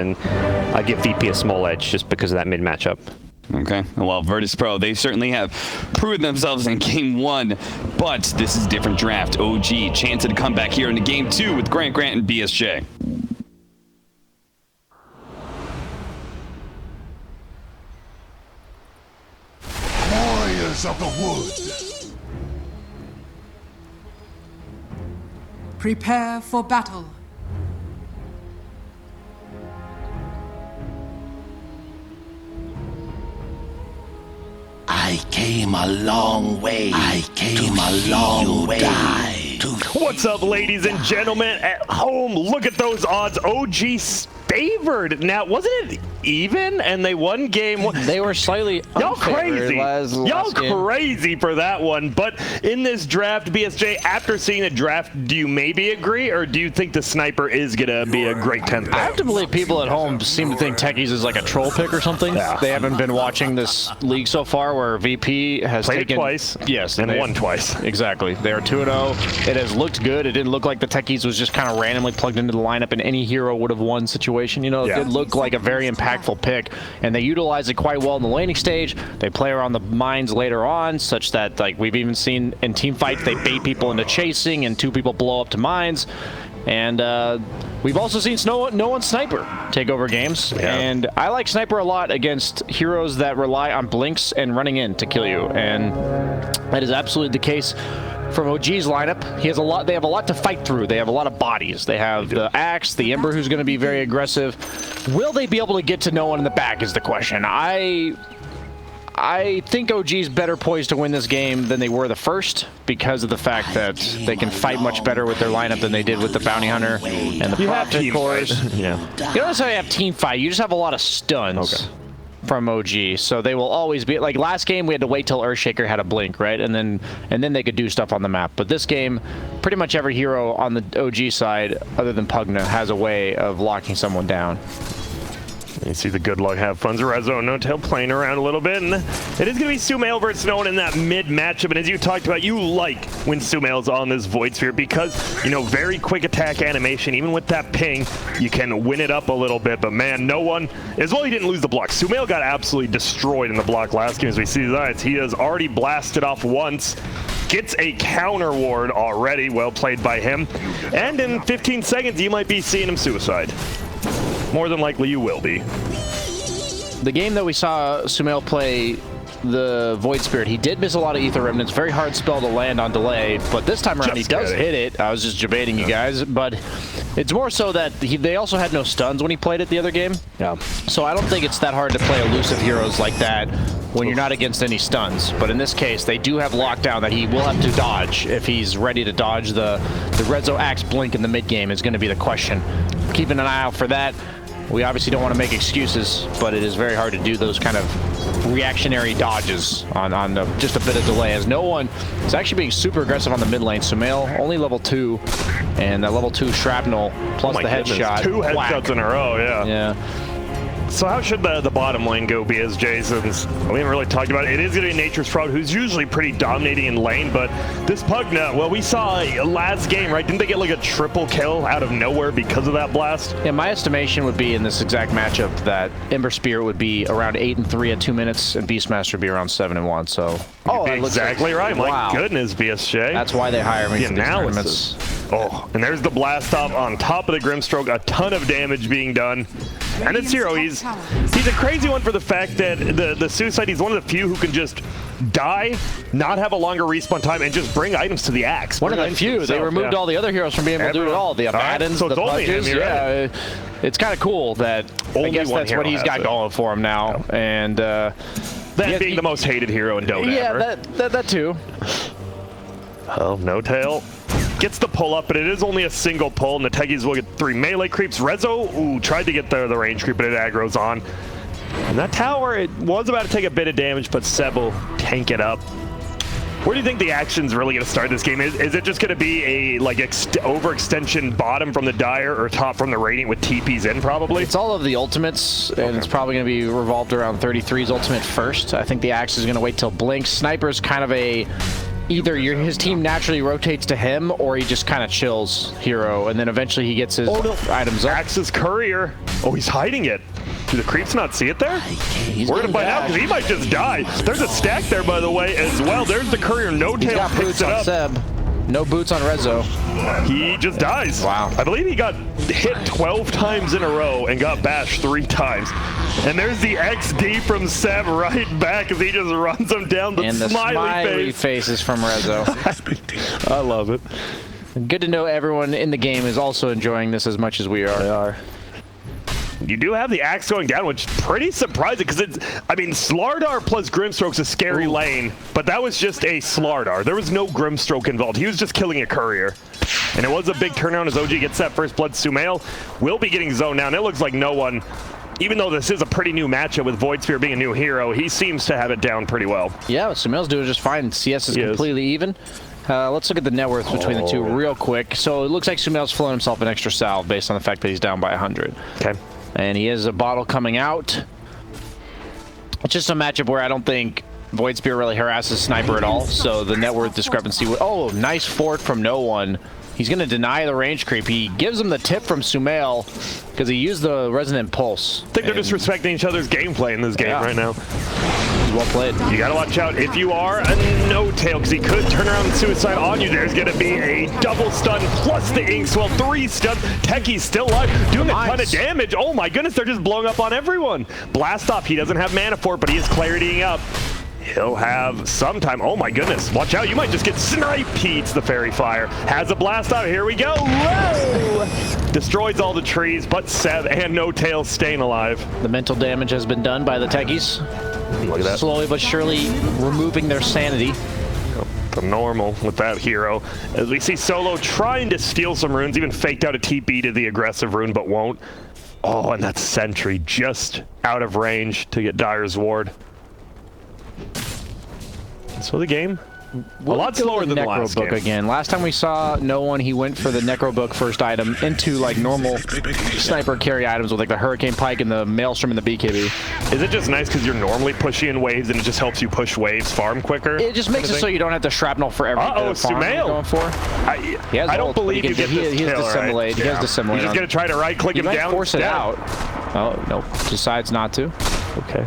And I give VP a small edge just because of that mid matchup. Okay, well, Virtus Pro, they certainly have proven themselves in Game 1, but this is a different draft. OG, chance at a comeback here into Game 2 with Grant and BSJ. Warriors of the wood. Prepare for battle. I came a long way. I came a long way. What's up, ladies and gentlemen at home? Look at those odds. OG's favored. Now, wasn't it even? And they won game one. They were slightly Y'all crazy. Y'all crazy for that one. But in this draft, BSJ, after seeing the draft, do you maybe agree, or do you think the sniper is going to be a great 10th pick? I have to believe people at home seem to think Techies is like a troll pick or something. Yeah. They haven't been watching this league so far where VP has played taken... it twice. Yes. And won twice. Exactly. They are 2-0. It has looked good. It didn't look like the Techies was just kind of randomly plugged into the lineup and any hero would have won situation. You know, it did look like a very impactful pick, and they utilize it quite well in the laning stage. They play around the mines later on, such that, like, we've even seen in team fights, they bait people into chasing, and 2 people blow up to mines. And we've also seen no one Sniper take over games. Yeah. And I like Sniper a lot against heroes that rely on blinks and running in to kill you. And that is absolutely the case from OG's lineup. He has a lot. They have a lot to fight through. They have a lot of bodies. They have the Axe, the Ember, who's going to be very aggressive. Will they be able to get to no one in the back is the question. I think OG's better poised to win this game than they were the first because of the fact that they can fight much better with their lineup than they did with the Bounty Hunter and the Prophet Cores. Yeah. You don't necessarily have team fight. You just have a lot of stuns. Okay. From OG, so they will always be like last game. We had to wait till Earthshaker had a blink, right, and then they could do stuff on the map. But this game, pretty much every hero on the OG side, other than Pugna, has a way of locking someone down. You see the good luck, have fun. Rezo and No-Tail playing around a little bit, and it is going to be Sumail versus Snow in that mid matchup. And as you talked about, you like when Sumail's on this Void Sphere because, you know, very quick attack animation. Even with that ping, you can win it up a little bit. But man, no one, as well, he didn't lose the block. Sumail got absolutely destroyed in the block last game. As we see that, he has already blasted off once. Gets a counter ward already. Well played by him. And in 15 seconds, you might be seeing him suicide. More than likely you will be. The game that we saw Sumail play the Void Spirit, he did miss a lot of Ether Remnants. Very hard spell to land on delay, but this time around he does hit it. I was just debating you guys, but it's more so that they also had no stuns when he played it the other game. Yeah. So I don't think it's that hard to play elusive heroes like that when you're not against any stuns. But in this case, they do have lockdown that he will have to dodge if he's ready to dodge. The Rezo Axe blink in the mid game is going to be the question. Keeping an eye out for that. We obviously don't want to make excuses, but it is very hard to do those kind of reactionary dodges on just a bit of delay, as no one is actually being super aggressive on the mid lane. Sumail only level 2, and that level 2 shrapnel plus the headshot. 2 headshots in a row, yeah. Yeah. So how should the bottom lane go, BSJ, since we haven't really talked about it? It is going to be Nature's Fraud, who's usually pretty dominating in lane, but this Pugna, well, we saw last game, right? Didn't they get like a triple kill out of nowhere because of that blast? Yeah, my estimation would be in this exact matchup that Ember Spirit would be around 8-3 at 2 minutes, and Beastmaster would be around 7-1, so... Oh, exactly right. My goodness, BSJ. That's why they hire me for these tournaments. Oh, and there's the blast off on top of the Grimstroke. A ton of damage being done. And this hero, he's a crazy one for the fact that the Suicide, he's one of the few who can just die, not have a longer respawn time, and just bring items to the Axe. One of the few. They removed all the other heroes from being able to do it all. The Abaddons, the Pudges. Yeah, it's kind of cool that I guess that's what he's got going for him now. Yeah. And that being the most hated hero in Dota ever. Yeah, that too. Oh, No-Tail gets the pull up, but it is only a single pull, and the Techies will get 3 melee creeps. Rezo, tried to get the range creep, but it aggro's on. And that tower, it was about to take a bit of damage, but Seb will tank it up. Where do you think the action's really going to start this game? Is it just going to be a overextension bottom from the Dire or top from the Radiant with TPs in probably? It's all of the ultimates, and it's probably going to be revolved around 33's ultimate first. I think the Axe is going to wait till Blink. Sniper's kind of a either his team naturally rotates to him, or he just kind of chills hero, and then eventually he gets his items up. Axe's courier. Oh, he's hiding it. Do the creeps not see it there? We're gonna find out because he might just die. There's a stack there, by the way, as well. There's the courier. No tail picks it up. Seb. No boots on Rezo. He just dies. Wow. I believe he got hit 12 times in a row and got bashed 3 times. And there's the XD from Seb right back as he just runs him down. The smiley face is from Rezo. I love it. Good to know everyone in the game is also enjoying this as much as we are. They are. You do have the axe going down, which is pretty surprising because it's, I mean, Slardar plus Grimstroke's a scary lane, but that was just a Slardar. There was no Grimstroke involved. He was just killing a courier. And it was a big turnaround as OG gets that first blood. Sumail will be getting zoned now, and it looks like no one, even though this is a pretty new matchup with Void Sphere being a new hero, he seems to have it down pretty well. Yeah, Sumail's doing just fine. CS is completely even. Let's look at the net worth between the two real quick. So it looks like Sumail's flown himself an extra salve based on the fact that he's down by 100. Okay. And he has a bottle coming out. It's just a matchup where I don't think Void Spear really harasses Sniper at all. So the net worth discrepancy. Oh, nice fort from no one. He's going to deny the range creep. He gives him the tip from Sumail because he used the Resonant Pulse. I think they're just respecting each other's gameplay in this game right now. Well played. You gotta watch out if you are a no-tail, because he could turn around and suicide on you. There's gonna be a double stun plus the Inkswell, 3 stuns. Techie's still alive, doing a ton of damage. Oh my goodness, they're just blowing up on everyone. Blast off, he doesn't have mana for it, but he is claritying up. He'll have some time. Oh my goodness, watch out, you might just get sniped. He eats the fairy fire. Has a blast off, here we go. Whoa! Destroys all the trees, but Seb and no-tail staying alive. The mental damage has been done by the Techies. Look at that. Slowly but surely removing their sanity. The normal with that hero. As we see Solo trying to steal some runes, even faked out a TP to the aggressive rune, but won't. Oh, and that sentry just out of range to get Dire's ward. So the game, a lot slower than the last game. Again. Last time we saw no one, he went for the Necrobook first item into like normal sniper carry items with like the Hurricane Pike and the Maelstrom and the BKB. Is it just nice because you're normally pushing in waves and it just helps you push waves farm quicker? It just makes it so you don't have to shrapnel for every farm you're going for. I don't believe you get this He has Dissimulate. He has Dissimulate. He's just going to try to right-click him down. Force it out. Oh, no. Decides not to. Okay.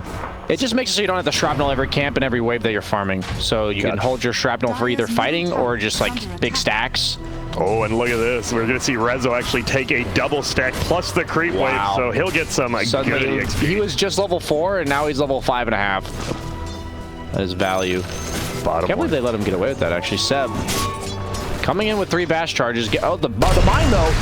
It just makes it so you don't have to shrapnel every camp and every wave that you're farming. So you can hold your shrapnel for either fighting or just like big stacks. Oh, and look at this. We're going to see Rezo actually take a double stack plus the creep wave, so he'll get some good XP. He was just level 4, and now he's level 5.5. That is value. Can't believe they let him get away with that, actually. Seb coming in with 3 bash charges. Oh, the mine, though.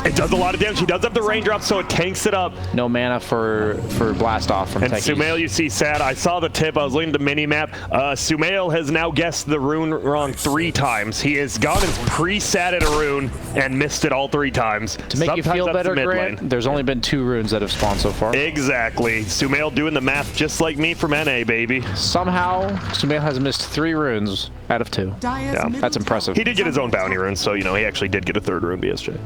It does a lot of damage. He does have the raindrop, so it tanks it up. No mana for blast off from Techies. And Sumail, you see sad. I saw the tip. I was looking at the mini-map. Sumail has now guessed the rune wrong 3 times. He has gone and pre-sat at a rune and missed it all 3 times. To make you feel better, Grant, there's only been 2 runes that have spawned so far. Exactly. Sumail doing the math just like me from NA, baby. Somehow, Sumail has missed 3 runes out of 2. Yeah, that's impressive. He did get his own bounty rune, so, you know, he actually did get a 3rd rune, BSJ.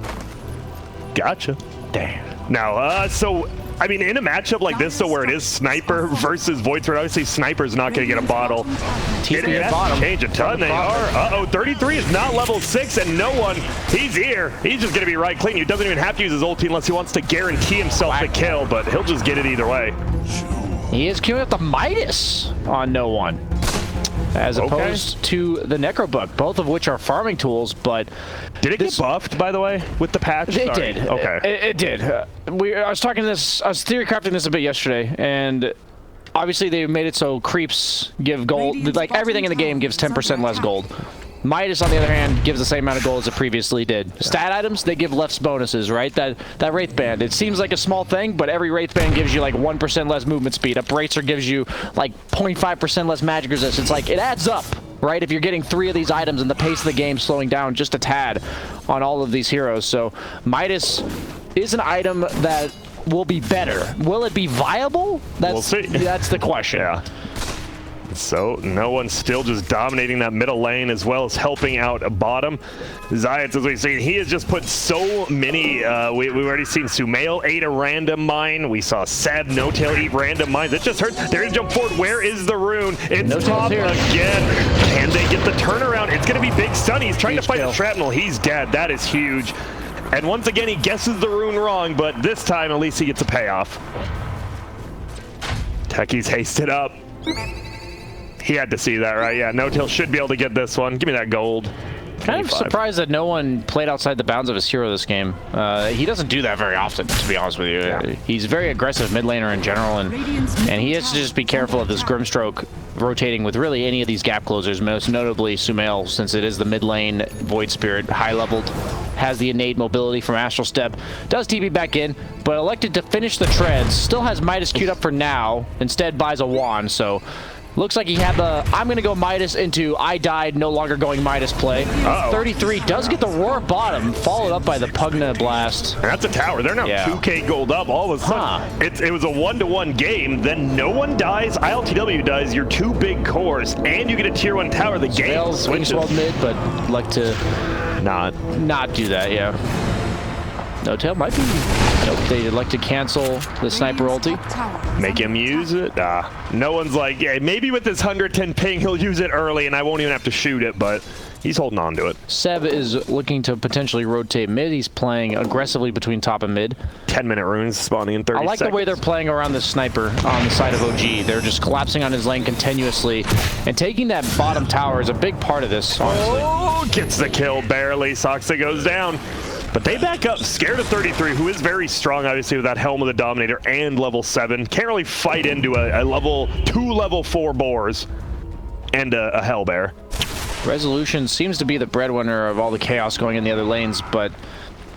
Gotcha. Damn. Now, so, I mean, in a matchup like this, though, where it is Sniper versus Void Sphere, obviously Sniper's not going to get a bottle. It has to change a ton. They are. Uh-oh, 33 is not level 6, and no one, he's here. He's just going to be right clean. He doesn't even have to use his ulti unless he wants to guarantee himself the kill, but he'll just get it either way. He is queuing up the Midas on no one, as opposed to the Necrobook, both of which are farming tools, but... Did it get buffed, by the way, with the patch? It did. Okay. It did. I was theory crafting this a bit yesterday, and obviously they made it so creeps give gold. Like, everything in the game gives 10% less gold. Midas, on the other hand, gives the same amount of gold as it previously did. Stat items, they give less bonuses, right? That Wraith Band, it seems like a small thing, but every Wraith Band gives you like 1% less movement speed. A Bracer gives you like 0.5% less magic resistance. Like, it adds up, right? If you're getting 3 of these items and the pace of the game slowing down just a tad on all of these heroes. So Midas is an item that will be better. Will it be viable? We'll see. That's the question. Yeah. So no one's still just dominating that middle lane as well as helping out bottom. Zayats, as we've seen, he has just put so many, we've already seen Sumail ate a random mine. We saw Seb, No-Tail eat random mines. It just hurts. They're going to jump forward. Where is the rune? It's top again. Can they get the turnaround? It's going to be Big Stun. He's trying to fight the shrapnel. He's dead. That is huge. And once again, he guesses the rune wrong, but this time at least he gets a payoff. Techies hasted up. He had to see that, right? Yeah, No-Tail should be able to get this one. Give me that gold. Kind of surprised that no one played outside the bounds of his hero this game. He doesn't do that very often, to be honest with you. Yeah. He's a very aggressive mid laner in general, and he has to just be careful of this Grimstroke rotating with really any of these gap closers, most notably Sumail, since it is the mid lane Void Spirit, high-leveled, has the innate mobility from Astral Step, does TP back in, but elected to finish the treads, still has Midas queued up for now, instead buys a wand, so looks like he had the I'm going to go Midas into I died, no longer going Midas play. 33 does get the roar bottom, followed up by the Pugna Blast. And that's a tower. They're now 2k gold up all of a sudden. It was a 1-to-1 game. Then no one dies. ILTW dies. Your 2 big cores, and you get a tier 1 tower. The game switches. Well mid, but like to not do that, yeah. No-Tail might be. Nope, they'd like to cancel the sniper ulti. Make him use it? No one's like, yeah, maybe with this 110 ping, he'll use it early and I won't even have to shoot it, but he's holding on to it. Seb is looking to potentially rotate mid. He's playing aggressively between top and mid. 10-minute runes spawning in 30 seconds. I like the way they're playing around the sniper on the side of OG. They're just collapsing on his lane continuously, and taking that bottom tower is a big part of this, honestly. Oh, gets the kill barely. Soxa goes down. But they back up, scared of 33, who is very strong, obviously, with that Helm of the Dominator and level 7. Can't really fight into a level 2, level 4 boars and a Hellbear. Resolution seems to be the breadwinner of all the chaos going in the other lanes, but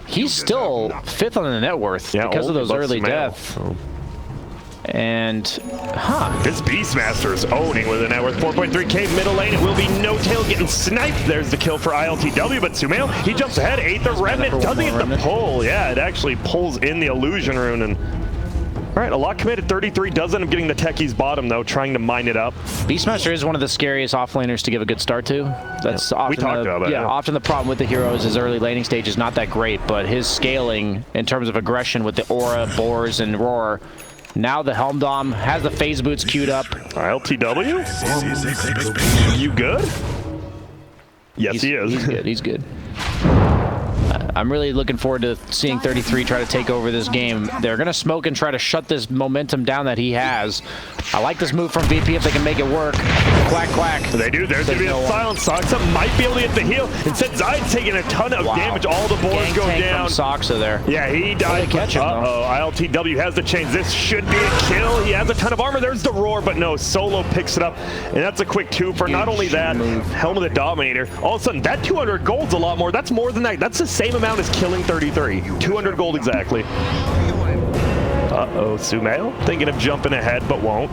he's still 5th on the net worth because of those early deaths. And, this Beastmaster is owning with a net worth 4.3k middle lane. It will be No-Tail getting sniped. There's the kill for ILTW, but Sumail, he jumps ahead, ate the remnant, doesn't get the pull. Yeah, it actually pulls in the illusion rune. And all right, a lot committed. 33 does end up getting the Techies bottom, though, trying to mine it up. Beastmaster is one of the scariest offlaners to give a good start to. That's often we talked about that. Often the problem with the heroes is early laning stage is not that great, but his scaling in terms of aggression with the Aura, Boars, and Roar. Now the Helm Dom has the phase boots queued up. ILTW? You good? Yes, he is. He's good. He's good. I'm really looking forward to seeing 33 try to take over this game. They're going to smoke and try to shut this momentum down that he has. I like this move from VP if they can make it work. Quack, quack. They do. There's going to be a silence. Soxa might be able to get the heal. Instead, Zay's taking a ton of damage. All the boards go down. From Soxa there. Yeah, he died. Catch him, ILTW has the chains. This should be a kill. He has a ton of armor. There's the roar, but no. Solo picks it up, and that's a quick 2 for not only that, Helm of the Dominator. All of a sudden, that 200 gold's a lot more. That's more than that. That's the same amount as killing 33. 200 gold exactly. Sumail thinking of jumping ahead, but won't.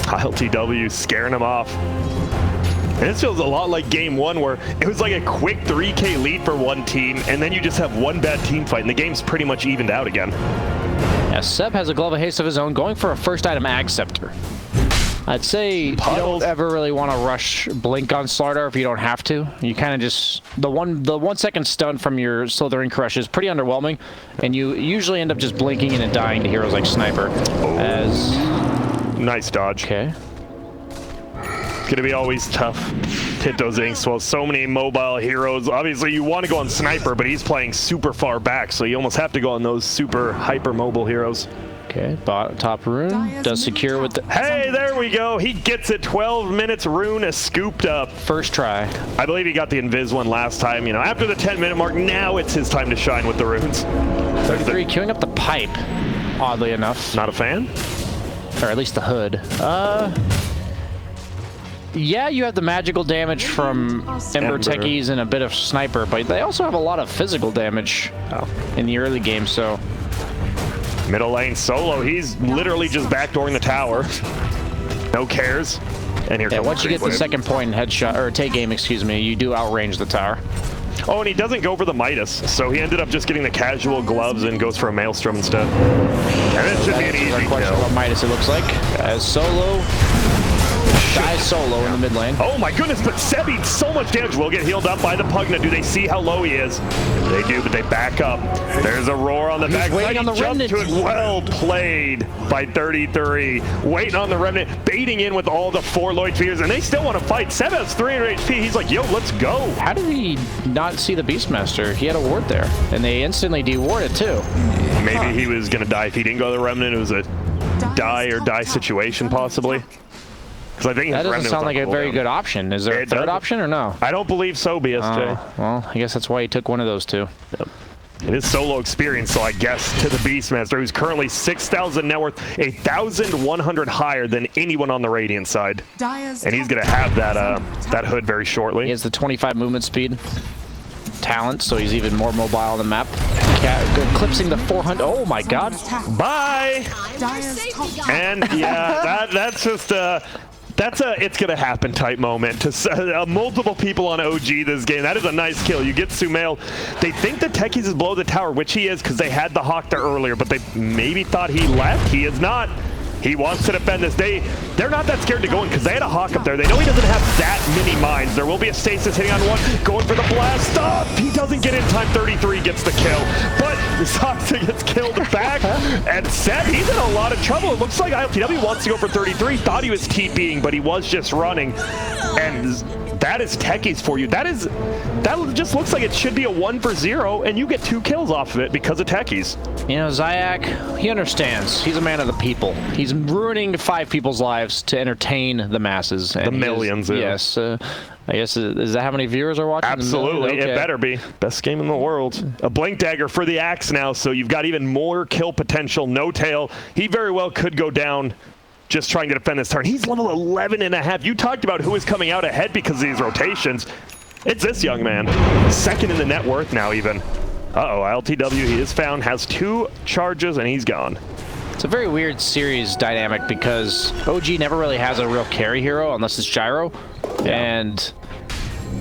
ILTW scaring him off. And this feels a lot like game 1, where it was like a quick 3k lead for one team, and then you just have one bad team fight, and the game's pretty much evened out again. Yeah, Seb has a Glove of Haste of his own, going for a first item Ag Scepter. I'd say you don't ever really want to rush Blink on Slardar if you don't have to. You kind of just the 1 second stun from your Slithering Crush is pretty underwhelming, and you usually end up just blinking and dying to heroes like Sniper. Nice dodge. Okay. It's gonna be always tough to hit those inks. Well, so many mobile heroes. Obviously, you want to go on Sniper, but he's playing super far back, so you almost have to go on those super hyper mobile heroes. Okay, top rune does secure with the... Hey, there we go. He gets it. 12 minutes rune is scooped up. First try. I believe he got the Invis one last time. You know, after the 10-minute mark, now it's his time to shine with the runes. 33 queuing up the pipe, oddly enough. Not a fan? Or at least the hood. Yeah, you have the magical damage from Ember Techies and a bit of Sniper, but they also have a lot of physical damage in the early game, so... Middle lane Solo, he's literally just backdooring the tower. No cares. And here comes once you get the second point and headshot, or take aim, excuse me, you do outrange the tower. Oh, and he doesn't go for the Midas, so he ended up just getting the casual gloves and goes for a Maelstrom instead. And it should be an easy question kill. about Midas, it looks like. As Solo dies solo in the mid lane. Oh my goodness, but Seb eats so much damage. Will get healed up by the Pugna. Do they see how low he is? They do, but they back up. There's a roar on the back. Waiting on the remnant. To it. Well played by 33. Waiting on the remnant, baiting in with all the 4 Lloyd Fears, and they still want to fight. Seb has 300 HP. He's like, yo, let's go. How did he not see the Beastmaster? He had a ward there, and they instantly de-warded too. Maybe he was going to die if he didn't go to the remnant. It was a die or die situation, possibly. Because I think that doesn't sound like a very good option. Is there a third option or no? I don't believe so, BSJ. Well, I guess that's why he took one of those two. Yep. It is solo experience, so I guess to the Beastmaster, who's currently 6,000 net worth, 1,100 higher than anyone on the Radiant side. And he's going to have that hood very shortly. He has the 25 movement speed. Talent, so he's even more mobile on the map. Eclipsing the 400. Oh my god. Bye! And yeah, that's just that's a it's gonna happen type moment to multiple people on OG this game. That is a nice kill. You get Sumail. They think the Techies is below the tower, which he is because they had the Hawk there earlier, but they maybe thought he left. He is not. He wants to defend this. They're not that scared to go in because they had a Hawk up there. They know he doesn't have that many mines. There will be a stasis hitting on one, going for the blast. Stop! He doesn't get in time. 33 gets the kill, but Zoxa gets killed back. And Seb, he's in a lot of trouble. It looks like ILTW wants to go for 33. Thought he was TPing, but he was just running. And that is Techies for you. That just looks like it should be a 1 for 0, and you get 2 kills off of it because of Techies. You know, Zayak, he understands. He's a man of the people. He's ruining 5 people's lives to entertain the masses. And the millions. Yes. I guess, is that how many viewers are watching? Absolutely. Okay. It better be. Best game in the world. A Blink Dagger for the Axe now, so you've got even more kill potential. No Tail. He very well could go down just trying to defend this turn. He's level 11.5. You talked about who is coming out ahead because of these rotations. It's this young man. 2nd in the net worth now even. Uh-oh, LTW, he is found, has 2 charges, and he's gone. It's a very weird series dynamic because OG never really has a real carry hero unless it's Gyro. Yeah. And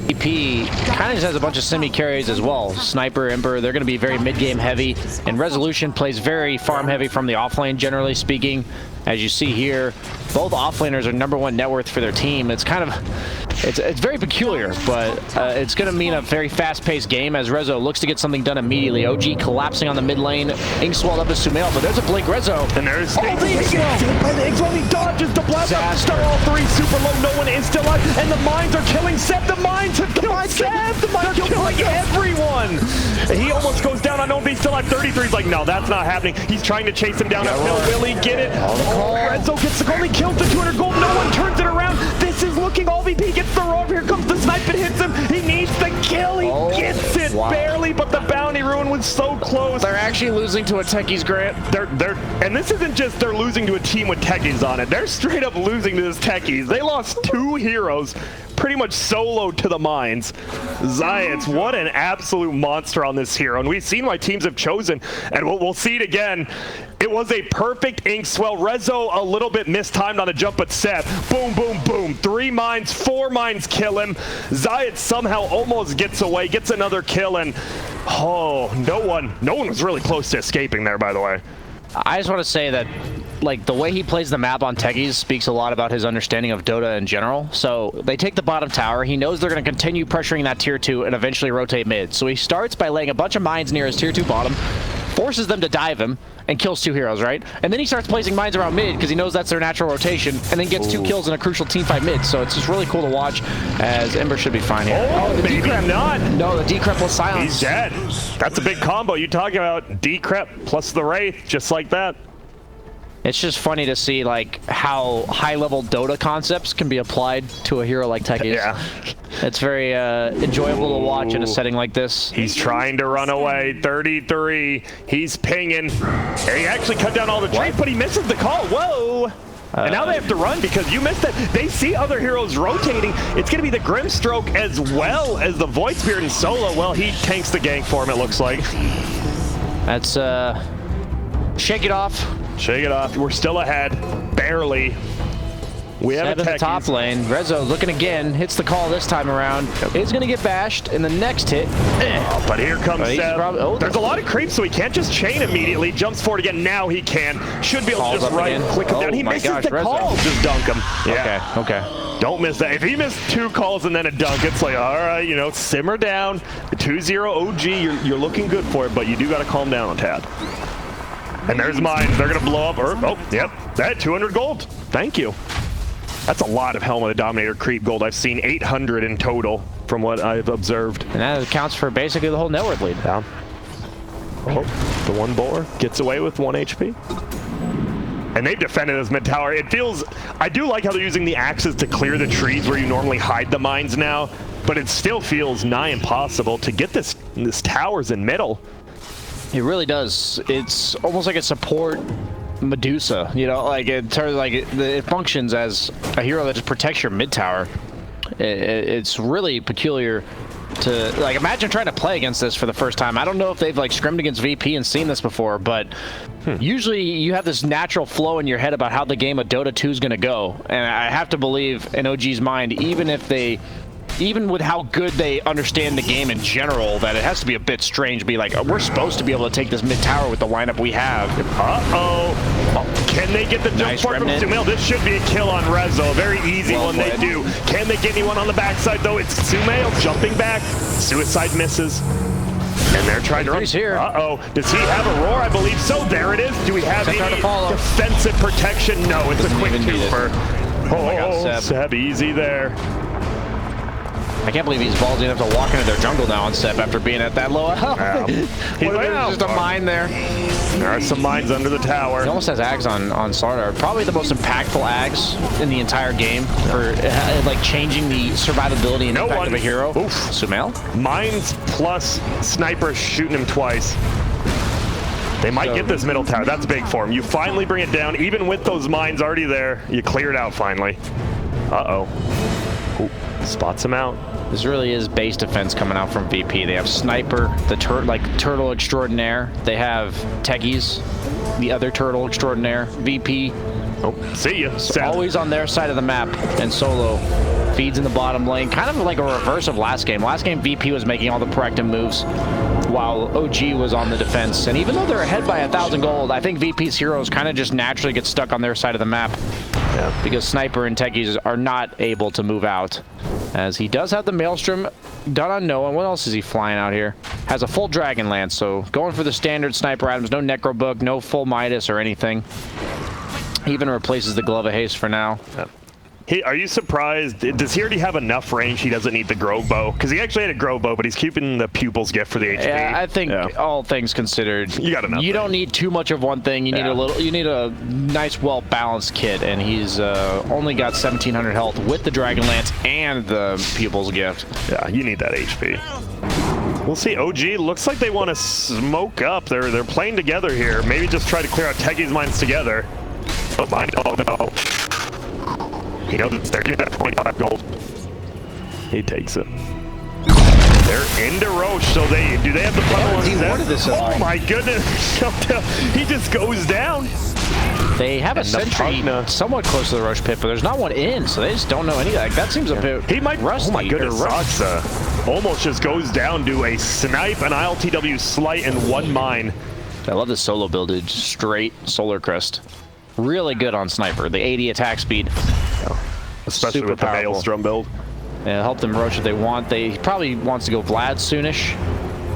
EP kind of just has a bunch of semi-carries as well. Sniper, Ember, they're going to be very mid-game heavy. And Resolution plays very farm heavy from the offlane, generally speaking. As you see here, both offlaners are #1 net worth for their team. It's kind of, it's very peculiar, but it's going to mean a very fast-paced game as Rezo looks to get something done immediately. OG collapsing on the mid lane. Inkswell up as Sumail, but there's a Blink Rezo. And there's he dodges the blast up. Start all 3 super low. No one is still alive, and the mines are killing Seb. The mines have killed Seb. The mines are killing everyone. He almost goes down. I know if he's still at 33. He's like, no, that's not happening. He's trying to chase him down uphill. Will he get it? Rezo gets the goal. He kills the 200 gold. No one turns it around. This is looking all VP. Gets the roll. Here comes the snipe. It hits him. He needs the kill. He gets it barely, but the bounty ruin was so close. They're actually losing to a Techies, Grant. And this isn't just they're losing to a team with Techies on it. They're straight up losing to this Techies. They lost 2 heroes pretty much solo to the mines. Zayats, what an absolute monster on this hero. And we've seen why teams have chosen, and we'll see it again. It was a perfect Inkswell. Rezo a little bit mistimed on the jump, but Seb, boom, boom, boom. 3 mines, 4 mines kill him. Zayat somehow almost gets away, gets another kill, and oh, no one was really close to escaping there, by the way. I just want to say that, like, the way he plays the map on Techies speaks a lot about his understanding of Dota in general. So they take the bottom tower. He knows they're going to continue pressuring that tier 2 and eventually rotate mid. So he starts by laying a bunch of mines near his tier 2 bottom, forces them to dive him, and kills 2 heroes, right? And then he starts placing mines around mid because he knows that's their natural rotation, and then gets 2 kills in a crucial teamfight mid. So it's just really cool to watch, as Ember should be fine here. Oh, maybe not. No, the Decrep will silence. He's dead. That's a big combo. You talking about Decrep plus the Wraith, just like that. It's just funny to see like how high-level Dota concepts can be applied to a hero like Techies. Yeah. It's very enjoyable to watch in a setting like this. He's trying to run away. 33. He's pinging. And he actually cut down all the trees, but he misses the call. Whoa. And now they have to run because you missed it. They see other heroes rotating. It's going to be the Grimstroke as well as the Void Spirit in solo. Well, he tanks the gank for him, it looks like. That's, shake it off. Shake it off. We're still ahead. Barely. We have Seb a in the techies. top lane. Rezo looking again. Hits the call this time around. He's going to get bashed in the next hit. But here comes But he's Seb. probably- There's a lot of creeps, so he can't just chain immediately. Jumps forward again. Now he can. Should be able to Calls just up right again. click him Oh down. He my misses gosh, the Rezo. call. Just dunk him. Yeah. Okay. Don't miss that. If he missed 2 calls and then a dunk, it's like, all right, you know, simmer down. 2-0 OG, you're looking good for it, but you do got to calm down a tad. And there's mine. They're going to blow up. Oh, yep. That 200 gold. Thank you. That's a lot of Helm of the Dominator creep gold. I've seen 800 in total from what I've observed. And that accounts for basically the whole network lead. Yeah. Oh, the one boar gets away with 1 HP. And they've defended this mid tower. It feels, I do like how they're using the axes to clear the trees where you normally hide the mines now, but it still feels nigh impossible to get this towers in middle. It really does. It's almost like a support Medusa, you know, like in terms of like it functions as a hero that just protects your mid tower. It's really peculiar to, like, imagine trying to play against this for the first time. I don't know if they've like scrimmed against VP and seen this before, but usually you have this natural flow in your head about how the game of Dota 2 is going to go, and I have to believe in OG's mind, even with how good they understand the game in general, that it has to be a bit strange to be like, we're supposed to be able to take this mid tower with the lineup we have. Can they get the jump Nice forward from remnant. Sumail? This should be a kill on Rezo. A very easy Well one they played. do. Can they get anyone on the backside though? It's Sumail jumping back. Suicide misses. And they're trying to run. He's here. Does he have a roar? I believe so. There it is. Do we have Seb trying any to follow. defensive protection? No, it's Doesn't a quick even need it. twofer. Oh my God, Seb easy there. I can't believe he's ballsy enough to walk into their jungle now on Seb after being at that low health. He's What if like, there's just a mine there? There are some mines under the tower. He almost has Ags on Slardar. Probably the most impactful Ags in the entire game for like changing the survivability and No impact one. of a hero. Oof. Sumail? Mines plus sniper shooting him twice. They might get this middle tower. That's big for him. You finally bring it down. Even with those mines already there, you clear it out finally. Ooh, spots him out. This really is base defense coming out from VP. They have Sniper, the Turtle Extraordinaire. They have Techies, the other Turtle Extraordinaire. VP, See ya. always on their side of the map, and Solo feeds in the bottom lane. Kind of like a reverse of last game. Last game, VP was making all the proactive moves while OG was on the defense. And even though they're ahead by 1,000 gold, I think VP's heroes kind of just naturally get stuck on their side of the map. Yeah. Because Sniper and Techies are not able to move out. As he does have the Maelstrom done on Noah. What else is he flying out here? Has a full Dragon Lance, so going for the standard Sniper items. No Necro Book, no full Midas or anything. He even replaces the Glove of Haste for now. Are you surprised? Does he already have enough range? He doesn't need the Grove Bow? Because he actually had a Grove Bow, but he's keeping the Pupil's Gift for the HP. Yeah, I think all things considered, You got enough You don't need too much of one thing. You need a little. You need a nice, well-balanced kit, and he's only got 1,700 health with the Dragon Lance and the Pupil's Gift. Yeah, you need that HP. We'll see. OG looks like they want to smoke up. They're playing together here. Maybe just try to clear out Techi's mines together. Oh, mine. Oh no. He knows it's there. Give that 25 gold. He takes it. They're into Roche, so do they have the puddle on he Zeb? wanted this in Oh line. my goodness. He just goes down. They have a And the sentry Pugna. somewhat close to the Roche pit, but there's not one in, so they just don't know anything. Like, that seems a bit He might. rusty. Oh my goodness. or rough. Saksa almost just goes down to a snipe, an ILTW slight, and one mine. I love this solo buildage. Straight Solar Crest. Really good on Sniper. The 80 attack speed. Especially Super with the powerful. Maelstrom build. Yeah, help them roach if they want. He probably wants to go Vlad soonish,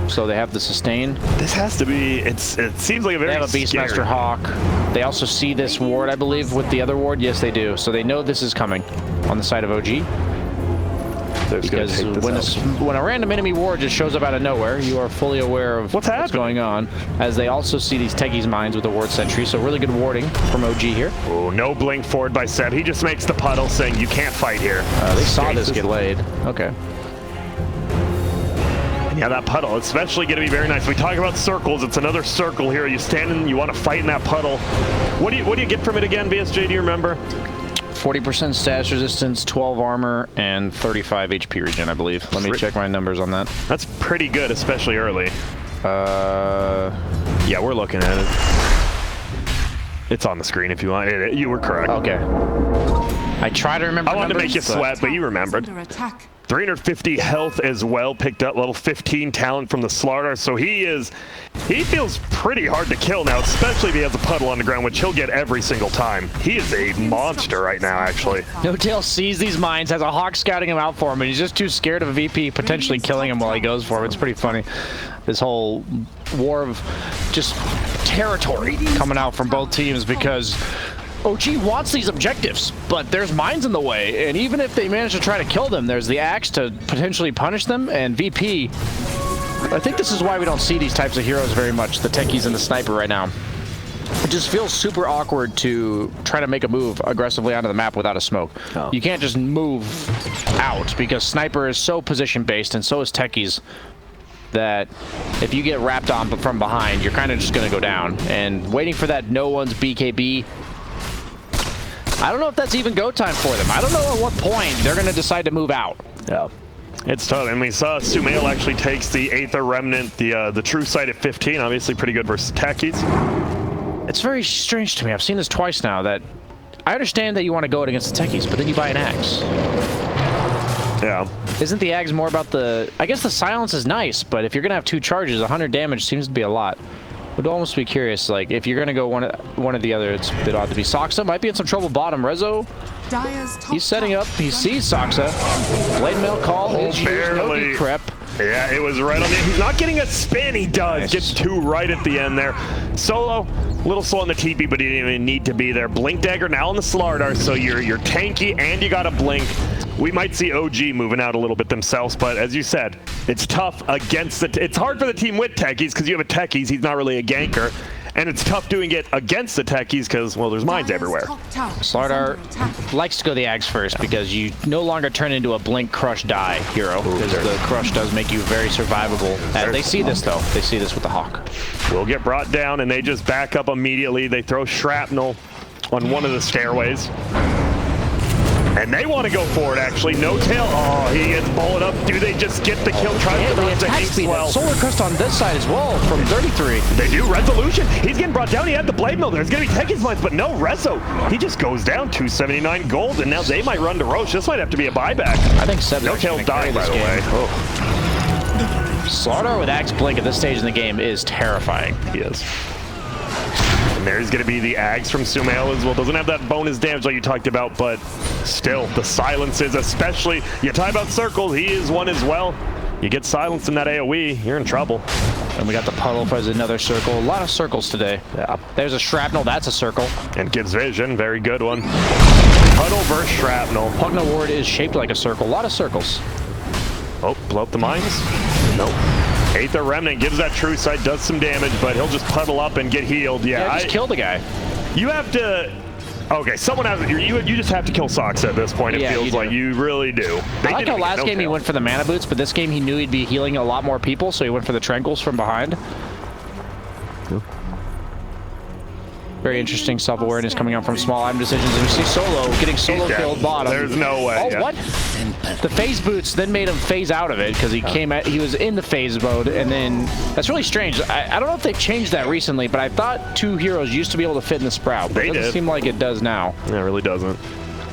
so they have the sustain. This has to be. It seems like a very They have a Beastmaster scary. Hawk. They also see this ward, I believe, with the other ward. Yes, they do. So they know this is coming on the side of OG. They're just gonna Because take this out. when a random enemy ward just shows up out of nowhere, you are fully aware of What's happening? going on. As they also see these Techies mines with the ward sentry. So really good warding from OG here. Oh, no blink forward by Seb. He just makes the puddle saying you can't fight here. They saw this get laid. Okay. Yeah, that puddle, it's eventually going to be very nice. We talk about circles. It's another circle here. You stand in, you want to fight in that puddle. What do you get from it again, BSJ? Do you remember? 40% status resistance, 12 armor, and 35 HP regen, I believe. Let me check my numbers on that. That's pretty good, especially early. Yeah, we're looking at it. It's on the screen if you want. You were correct. Okay. I try to remember. I wanted to make you sweat, but you remembered. 350 health as well, picked up level 15 talent from the Slardar, so he feels pretty hard to kill now, especially if he has a puddle on the ground, which he'll get every single time. He is a monster right now, actually. No-Tail sees these mines, has a Hawk scouting him out for him, and he's just too scared of a VP potentially killing him while he goes for him. It's pretty funny. This whole war of just territory coming out from both teams because OG wants these objectives, but there's mines in the way, and even if they manage to try to kill them, there's the axe to potentially punish them, and VP, I think this is why we don't see these types of heroes very much, the techies and the sniper right now. It just feels super awkward to try to make a move aggressively onto the map without a smoke. Oh. You can't just move out, because sniper is so position-based, and so is techies, that if you get wrapped on from behind, you're kind of just going to go down, and waiting for that no one's BKB, I don't know if that's even go time for them. I don't know at what point they're going to decide to move out. Yeah, it's tough. And we saw Sumail actually takes the Aether Remnant, the true sight at 15. Obviously pretty good versus techies. It's very strange to me. I've seen this twice now. That I understand that you want to go against the techies, but then you buy an axe. Yeah. Isn't the axe more about the... I guess the silence is nice, but if you're going to have 2 charges, 100 damage seems to be a lot. Would almost be curious, like, if you're going to go one or the other, it ought to be. Soxa might be in some trouble bottom. Rezo, he's setting up. He sees Soxa. Blade Mail call. Barely. Crep. Yeah, it was right on the... He's not getting a spin. He does. Nice. Gets 2 right at the end there. Solo, a little slow on the TP, but he didn't even need to be there. Blink Dagger now on the Slardar, so you're tanky and you got a blink. We might see OG moving out a little bit themselves, but as you said, it's tough against the... It's hard for the team with techies because you have a techies. He's not really a ganker. And it's tough doing it against the techies because, well, there's mines everywhere. Slardar likes to go the axe first because you no longer turn into a blink, crush, die hero because the crush does make you very survivable. They see this, though. They see this with the Hawk. Will get brought down, and they just back up immediately. They throw shrapnel on one of the stairways. And they want to go for it, actually. No-Tail. Oh, he gets bullet up. Do they just get the kill? Try to run the Ink well. Solar Crest on this side as well from 33. They do. Resolution. He's getting brought down. He had the Blade Mill. There's going to be Techies mines, but no, Rezo. He just goes down 279 gold, and now they might run to Roche. This might have to be a buyback. I think 7 No-Tail died, by the way. Oh. Slardar with Axe Blink at this stage in the game is terrifying. He is. And there's going to be the Ags from Sumail as well. Doesn't have that bonus damage like you talked about, but still, the silences, especially, you tie about circles, he is one as well. You get silenced in that AoE, you're in trouble. And we got the puddle as another circle. A lot of circles today. Yeah. There's a shrapnel, that's a circle. And gives vision, very good one. Puddle versus shrapnel. Pugna Ward is shaped like a circle. A lot of circles. Oh, blow up the mines? Nope. Aether Remnant gives that true sight, does some damage, but he'll just puddle up and get healed. Yeah, just kill the guy. You have to... Okay, someone has... You just have to kill Sox at this point, it feels like. You really do. I like how last game he went for the mana boots, but this game he knew he'd be healing a lot more people, so he went for the Tranquils from behind. Very interesting self-awareness coming out from small item decisions. And we see Solo getting solo killed bottom. There's no way. Oh, what? The phase boots then made him phase out of it because he was in the phase mode, and then that's really strange. I don't know if they've changed that recently, but I thought 2 heroes used to be able to fit in the Sprout. But it doesn't seem like it does now. Yeah, it really doesn't.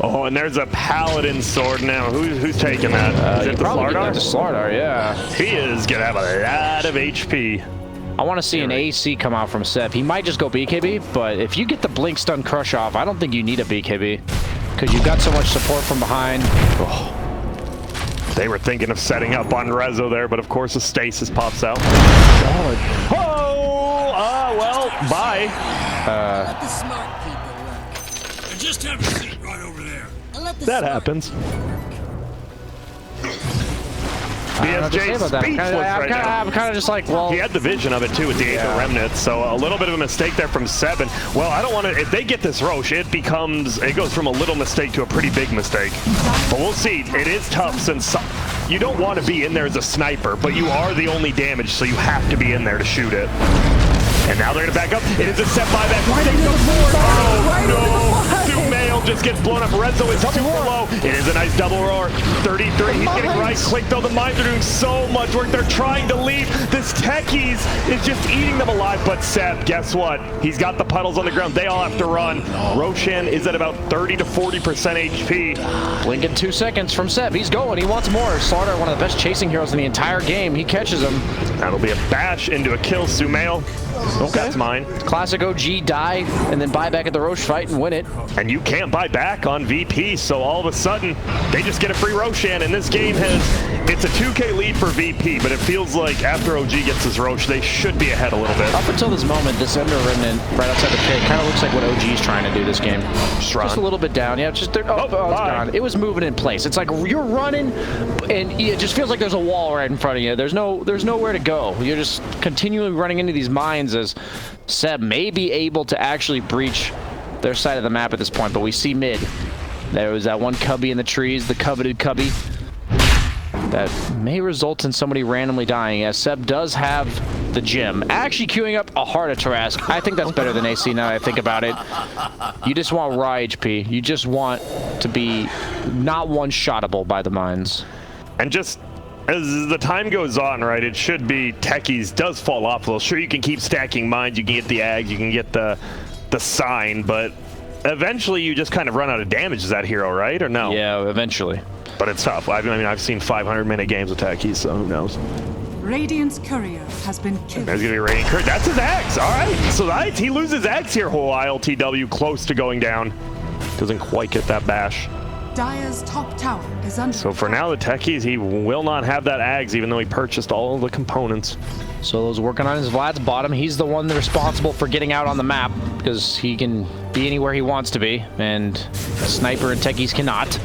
Oh, and there's a Paladin sword now. Who's taking that? Is it the Slardar? The Slardar, yeah. He is gonna have a lot of HP. I want to see an AC come out from Seb. He might just go BKB, but if you get the Blink Stun Crush off, I don't think you need a BKB because you've got so much support from behind. Oh. They were thinking of setting up on Rezo there, but of course the stasis pops out. Oh, well, bye. Let the smart people work. I just have a seat right over there. That happens. BSJ speechless right now. I'm kind of just like, well... He had the vision of it, too, with the Aether Remnant, so a little bit of a mistake there from Seb. Well, I don't want to... If they get this Roche, it goes from a little mistake to a pretty big mistake. But we'll see. It is tough since you don't want to be in there as a sniper, but you are the only damage, so you have to be in there to shoot it. And now they're going to back up. It is a set buyback. Why they go forward? Oh, no. Sumail just gets blown up. Rezo is super low. It is a nice double roar. 33, he's getting right click though. The mines are doing so much work. They're trying to leave. This Techies is just eating them alive. But Seb, guess what? He's got the puddles on the ground. They all have to run. Roshan is at about 30 to 40% HP. Blink in 2 seconds from Seb. He's going. He wants more. Slaughter, one of the best chasing heroes in the entire game. He catches him. That'll be a bash into a kill, Sumail. Okay. That's mine. Classic OG, die and then buy back at the Roche fight and win it. And you can't buy back on VP, so all of a sudden, they just get a free Roshan, and this game it's a 2K lead for VP, but it feels like after OG gets his Roche, they should be ahead a little bit. Up until this moment, this Ember remnant right outside the pit kind of looks like what OG's trying to do this game. Just a little bit down. Yeah, just it's gone. It was moving in place. It's like you're running, and it just feels like there's a wall right in front of you. There's nowhere to go. You're just continually running into these mines as Seb may be able to actually breach their side of the map at this point, but we see mid. There was that one cubby in the trees, the coveted cubby. That may result in somebody randomly dying, as Seb does have the gym. Actually queuing up a Heart of Tarask. I think that's better than AC now that I think about it. You just want raw HP. You just want to be not one-shottable by the mines. And just as the time goes on, right, it should be Techies does fall off a little. Sure, you can keep stacking mines, you can get the Ags, you can get the sign, but eventually you just kind of run out of damage as that hero, right? Or no? Yeah, eventually. But it's tough. I mean, I've seen 500-minute games with Techies, so who knows? Radiant's courier has been killed. There's going to be a Radiant courier. That's his Axe. All right. So he loses Axe here. Whole ILTW close to going down. Doesn't quite get that bash. Dire's top tower is under So for now, the Techies, he will not have that Ags, even though he purchased all the components. Solo's working on his Vlad's bottom. He's the one responsible for getting out on the map because he can be anywhere he wants to be, and Sniper and Techies cannot.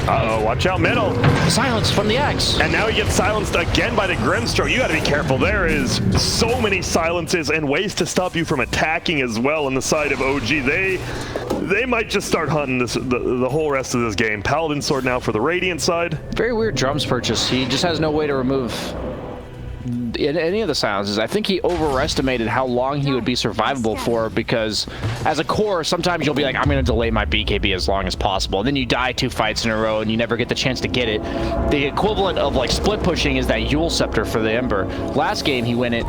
Uh-oh, watch out middle. Silence from the Axe. And now he gets silenced again by the Grimstroke. You got to be careful. There is so many silences and ways to stop you from attacking as well on the side of OG. They might just start hunting the whole rest of this game. Paladin Sword now for the Radiant side. Very weird drums purchase. He just has no way to remove any of the silences. I think he overestimated how long he would be survivable for, because as a core, sometimes you'll be like, I'm going to delay my BKB as long as possible. And then you die 2 fights in a row and you never get the chance to get it. The equivalent of like split pushing is that Yule Scepter for the Ember. Last game he went it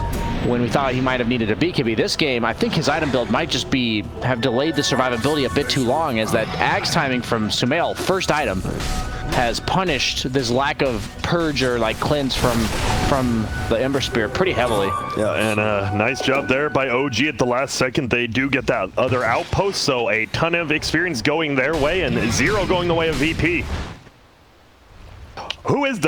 when we thought he might have needed a BKB. This game, I think his item build might just have delayed the survivability a bit too long, as that Axe timing from Sumail, first item, has punished this lack of purge or like cleanse from the Ember Spear pretty heavily. Yeah, and nice job there by OG at the last second. They do get that other outpost, so a ton of experience going their way and 0 going the way of VP. Who is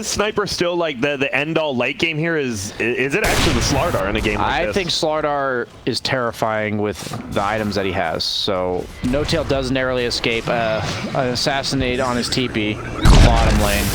Sniper still like the end-all late game here? Is it actually the Slardar in a game like this? I think Slardar is terrifying with the items that he has. So No Tail does narrowly escape an assassinate on his TP, bottom lane.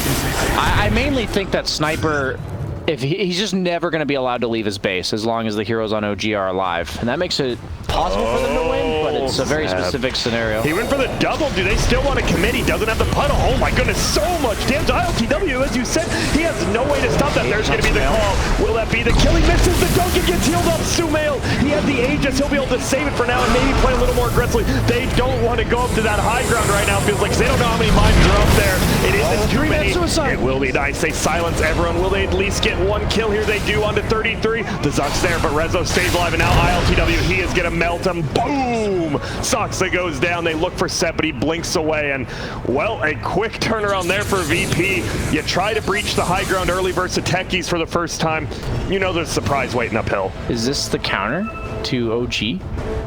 I mainly think that Sniper, if he's just never going to be allowed to leave his base as long as the heroes on OG are alive, and that makes it possible for them to win, but it's a very specific scenario. He went for the double. Do they still want to commit? He doesn't have the puddle. Oh my goodness, so much damage. ILTW, as you said, he has no way to stop that. There's going to be the call. Will that be the kill? He misses the Duncan, gets healed up. Sumail, he has the Aegis. He'll be able to save it for now and maybe play a little more aggressively. They don't want to go up to that high ground right now, feels like, because they don't know how many mines are up there. It isn't too many. It will be nice. They silence everyone. Will they at least get one kill here? They do on to 33. The Zuck's there, but Rezo stays alive, and now ILTW, he is going to melt him. Boom! Soxa goes down. They look for Sep, but he blinks away, and, well, a quick turnaround there for VP. You try to breach the high ground early versus Techies for the first time. You know there's a surprise waiting uphill. Is this the counter to OG?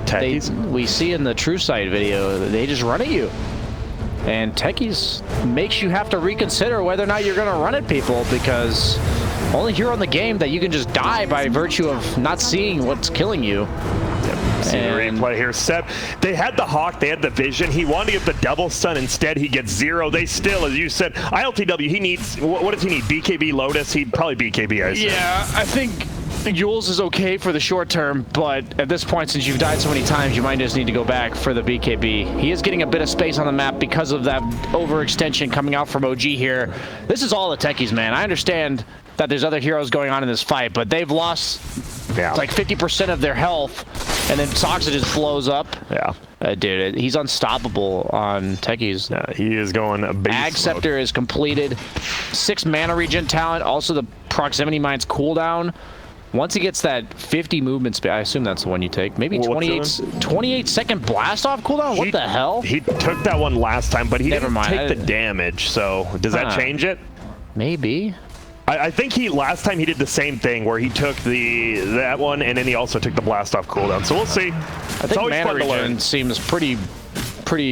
Techies? We see in the True Sight video, they just run at you. And Techies makes you have to reconsider whether or not you're going to run at people, because only hero in the game that you can just die by virtue of not seeing what's killing you. See the replay here. Sep, they had the Hawk, they had the Vision. He wanted to get the double stun. Instead, he gets 0. They still, as you said, ILTW, he needs, what does he need? BKB Lotus? He'd probably BKB, I assume. Yeah, I think Yule's is okay for the short term, but at this point, since you've died so many times, you might just need to go back for the BKB. He is getting a bit of space on the map because of that overextension coming out from OG here. This is all the Techies, man. I understand that there's other heroes going on in this fight, but they've lost like 50% of their health And then Toxic just blows up. Yeah. Dude, he's unstoppable on techies. Yeah, he is going a beast Ag mode. Scepter is completed. 6 mana regen talent. Also the proximity mine's cooldown. Once he gets that 50 movement speed, I assume that's the one you take. Maybe 28 second blast off cooldown? What the hell? He took that one last time, but he Never didn't mind. take the damage. So does that change it? Maybe. I think last time he did the same thing where he took that one and then he also took the blast off cooldown. So we'll see. I think mana regen seems pretty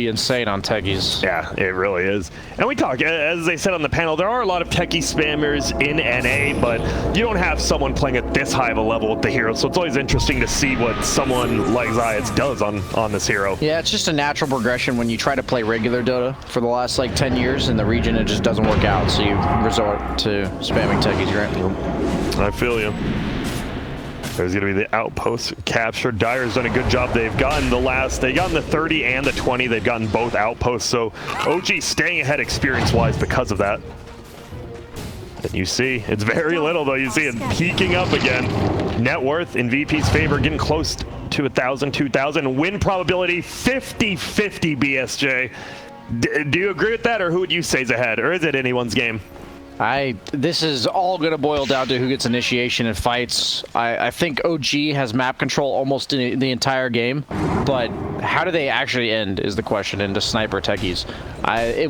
insane on techies. Yeah, it really is. And we talk, as they said on the panel, there are a lot of techie spammers in NA, but you don't have someone playing at this high of a level with the hero, so it's always interesting to see what someone like Zayats does on this hero. Yeah, it's just a natural progression when you try to play regular Dota for the last like 10 years in the region, it just doesn't work out, so you resort to spamming techies, right? I feel you. There's going to be the outpost capture. Dyer's done a good job. They've gotten the 30 and the 20. They've gotten both outposts. So OG staying ahead experience-wise because of that. And you see, it's very little though. You see it peaking up again. Net worth in VP's favor, getting close to 1,000, 2,000. Win probability 50-50 BSJ. Do you agree with that, or who would you say is ahead, or is it anyone's game? This is all going to boil down to who gets initiation and fights. I think OG has map control almost in the entire game, but how do they actually end is the question into sniper techies.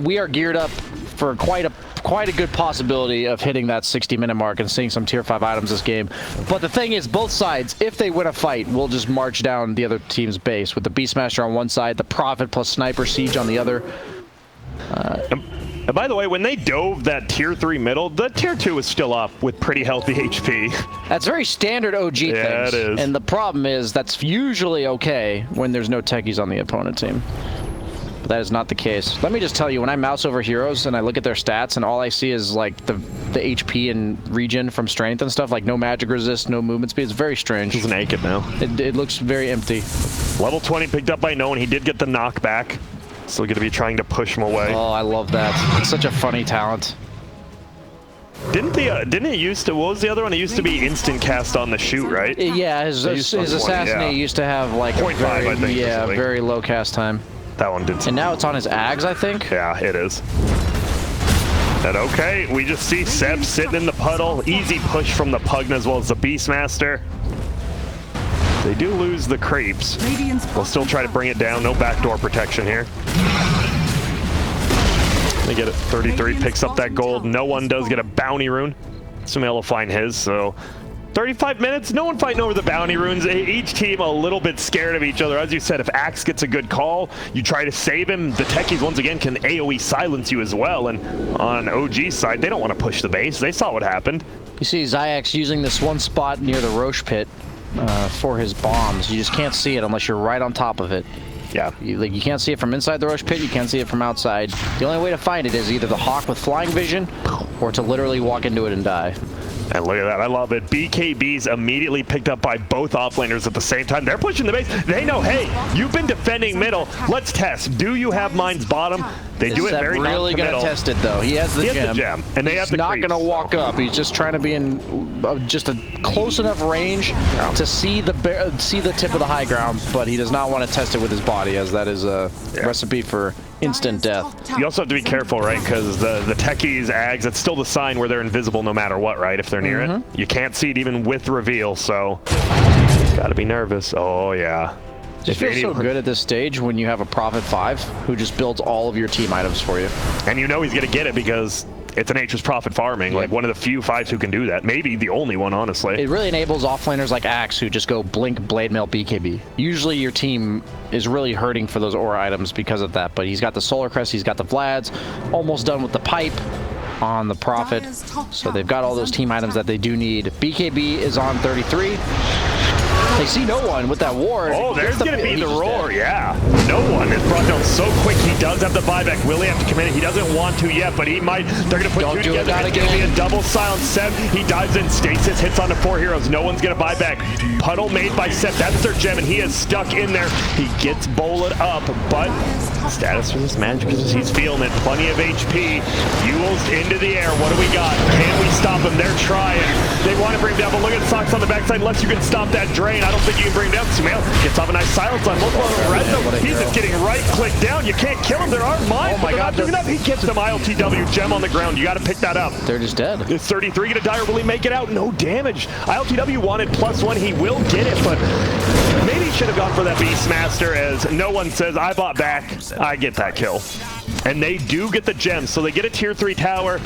We are geared up for quite a good possibility of hitting that 60-minute mark and seeing some tier 5 items this game. But the thing is, both sides, if they win a fight, will just march down the other team's base with the Beastmaster on one side, the Prophet plus Sniper Siege on the other. And by the way, when they dove that tier 3 middle, the tier 2 was still up with pretty healthy HP. That's very standard OG things. Yeah, it is. And the problem is that's usually okay when there's no techies on the opponent team. But that is not the case. Let me just tell you, when I mouse over heroes and I look at their stats and all I see is like the HP and regen from strength and stuff, like no magic resist, no movement speed, it's very strange. He's naked now. It looks very empty. Level 20 picked up by no one. He did get the knockback. Still going to be trying to push him away. Oh, I love that. It's such a funny talent. Didn't it used to, what was the other one? It used to be instant cast on the shoot, right? Yeah, his assassinate used to have like 0.5, I think. Very low cast time. That one did. And now it's on his Ags, I think. Yeah, it is. And okay, we just see Seb sitting in the puddle. Easy push from the Pugna as well as the Beastmaster. They do lose the creeps. They'll still try to bring it down. No backdoor protection here. They get it. 33 picks up that gold. No one does get a bounty rune. Sumail will find his, so 35 minutes, no one fighting over the bounty runes. Each team a little bit scared of each other. As you said, if Axe gets a good call, you try to save him. The techies, once again, can AoE silence you as well. And on OG's side, they don't want to push the base. They saw what happened. You see Zyax using this one spot near the Roche pit for his bombs. You just can't see it unless you're right on top of it. Yeah. You can't see it from inside the Roche pit, you can't see it from outside. The only way to find it is either the Hawk with flying vision or to literally walk into it and die. And look at that, I love it. BKB's immediately picked up by both offlaners at the same time. They're pushing the base. They know, hey, you've been defending middle. Let's test. Do you have mine's bottom? They do it very really gonna test it tip of the gem. And they have the not creeps, gonna walk up. He's just trying to be in just a close enough range to see the tip of the high ground, but he does not want to test it with his body, as that is a recipe for instant death. You also have to be careful, right? Because the techies, Ags, it's still the sign where they're invisible no matter what, right? If they're near it. You can't see it even with reveal, so gotta be nervous. Oh, yeah. It feels so good at this stage when you have a Prophet 5 who just builds all of your team items for you. And you know he's going to get it because it's a Nature's Prophet farming. Like one of the few 5s who can do that. Maybe the only one, honestly. It really enables offlaners like Axe who just go blink, blade mail, BKB. Usually your team is really hurting for those aura items because of that. But he's got the Solar Crest, he's got the Vlads, almost done with the pipe on the Prophet. So they've got all those team items that they do need. BKB is on 33. They see no one with that ward. Oh, there's going to be the roar, yeah. No one. one is brought down so quick. He does have the buyback. Will he have to commit it? He doesn't want to yet, but he might. They're going to put Don't two do it, together. not It's going to be again. a double silence. Seb, he dives in. Stasis hits onto 4 heroes. No one's going to buy back. Puddle made by Seb. That's their gem, and he is stuck in there. He gets bowled up, but status for this match because he's feeling it. Plenty of HP. Yule's into the air. What do we got? Can we stop him? They're trying. They want to bring him down, but look at Sox on the backside. Unless you can stop that drain, I don't think you can bring him down. Sumail gets off a nice silence on multiple Rezo. He's just getting right-clicked down. You can't kill him. There are mines, but they're not doing enough. He gets them. ILTW gem on the ground. You got to pick that up. They're just dead. Is 33 going to die, or will he make it out? No damage. ILTW wanted +1. He will get it, but maybe he should have gone for that Beastmaster, as no one says, I bought back. I get that kill. And they do get the gem, so they get a tier 3 tower.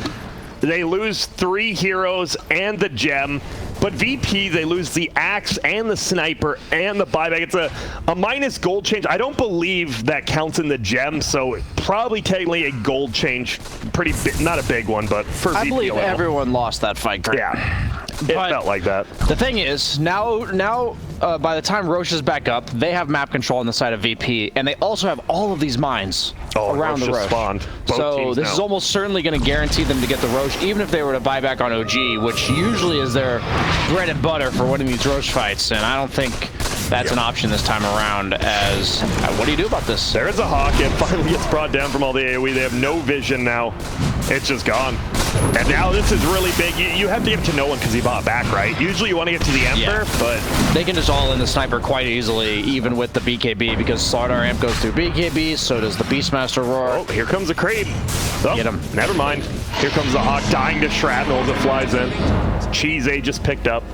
They lose 3 heroes and the gem. But VP, they lose the axe and the sniper and the buyback. It's a minus gold change. I don't believe that counts in the gem, so probably technically a gold change. Pretty big, not a big one, but for I VP believe level. everyone lost that fight, Grant. Yeah, it But felt like that. the thing is, now by the time Roche is back up, they have map control on the side of VP, and they also have all of these mines around the Roche just Roche. spawned. Both So teams this now. is almost certainly going to guarantee them to get the Roche, even if they were to buy back on OG, which usually is their bread and butter for winning these Roche fights, and I don't think that's an option this time around. As what do you do about this? There is a Hawk. It finally gets brought down from all the AoE. They have no vision now. It's just gone. And now this is really big. You have to give it to no one because he bought back, right? Usually you want to give it to the Emperor, but they can just all in the sniper quite easily, even with the BKB, because Slardar Amp goes through BKB, so does the Beastmaster Roar. oh, here comes the creep. Oh, Get him. Never mind. Here comes the Hawk dying to shrapnel as it flies in. Cheese A just picked up.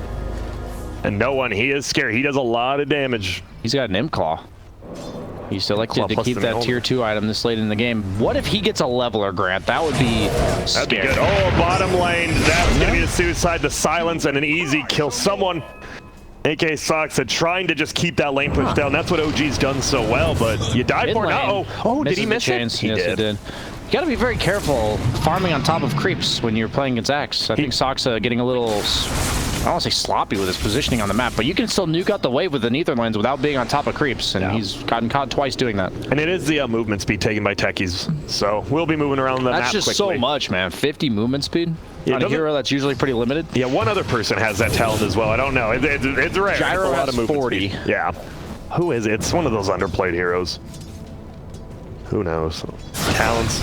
And no one, he is scared. He does a lot of damage. He's got an Imp Claw. He selected Claw to plus keep the that mill. tier 2 item this late in the game. What if he gets a leveler, Grant? That would be That'd be scary. good. Oh, bottom lane. That's going to be the suicide, the silence, and an easy kill. Someone, AK Sox, trying to just keep that lane push down. That's what OG's done so well, but you died for it. Mid-lane Oh, did misses he the miss chains. it? He Yes, did. he did. You gotta be very careful farming on top of creeps when you're playing against Axe. I think Soxa getting a little, I don't want to say sloppy with his positioning on the map, but you can still nuke out the wave with the Nether lanes without being on top of creeps, and he's gotten caught twice doing that. And it is the movement speed taken by techies, so we'll be moving around the map That's just quickly. so much, man. 50 movement speed Yeah, on a doesn't- hero that's usually pretty limited. Yeah, one other person has that talent as well. I don't know. It's rare. Gyro it's a lot has of movement 40. speed. Yeah. Who is it? It's one of those underplayed heroes. Who knows? Talents.